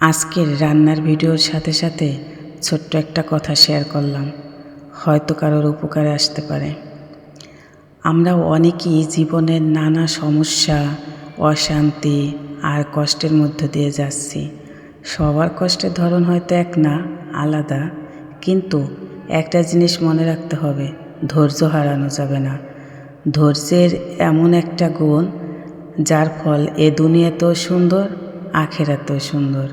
আজকের রান্নার ভিডিওর সাথে সাথে ছোট্ট একটা কথা শেয়ার করলাম, হয়তো কারোর উপকারে আসতে পারে। আমরা অনেকেই জীবনের নানা সমস্যা, অশান্তি আর কষ্টের মধ্য দিয়ে যাচ্ছি। সবার কষ্টের ধরন হয়তো এক না, আলাদা, কিন্তু একটা জিনিস মনে রাখতে হবে, ধৈর্য হারানো যাবে না। ধৈর্যের এমন একটা গুণ যার ফল এ দুনিয়াতেও সুন্দর, আখেরাতেও সুন্দর।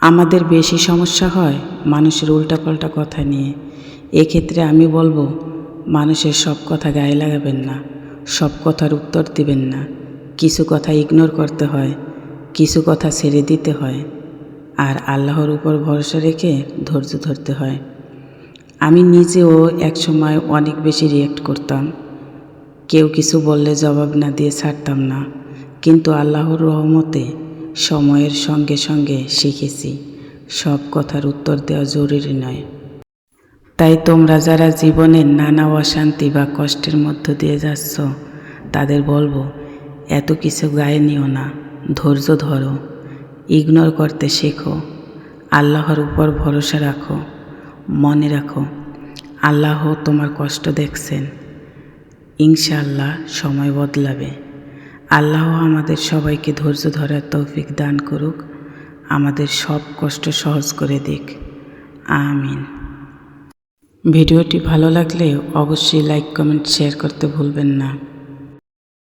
আমাদের বেশি সমস্যা হয় মানুষের উল্টাপাল্টা কথা নিয়ে। এক্ষেত্রে আমি বলবো, মানুষের সব কথা গায়ে লাগাবেন না, সব কথার উত্তর দিবেন না। কিছু কথা ইগনোর করতে হয়, কিছু কথা ছেড়ে দিতে হয়, আর আল্লাহর উপর ভরসা রেখে ধৈর্য ধরতে হয়। আমি নিজেও একসময় অনেক বেশি রিঅ্যাক্ট করতাম, কেউ কিছু বললে জবাব না দিয়ে ছাড়তাম না, কিন্তু আল্লাহর রহমতে সময়ের সঙ্গে সঙ্গে শিখেছি সব কথার উত্তর দেওয়া জরুরি নয়। তাই তোমরা যারা জীবনের নানা অশান্তি বা কষ্টের মধ্য দিয়ে যাচ্ছ, তাদের বলবো, এত কিছু গায়ে নিও না, ধৈর্য ধরো, ইগনোর করতে শেখো, আল্লাহর উপর ভরসা রাখো। মনে রাখো, আল্লাহ তোমার কষ্ট দেখছেন। ইনশাআল্লাহ সময় বদলাবে। আল্লাহ আমাদের সবাইকে ধৈর্য ধরার তৌফিক দান করুক, আমাদের সব কষ্ট সহজ করে দিক। আমিন। ভিডিওটি ভালো লাগলে অবশ্যই লাইক, কমেন্ট, শেয়ার করতে ভুলবেন না।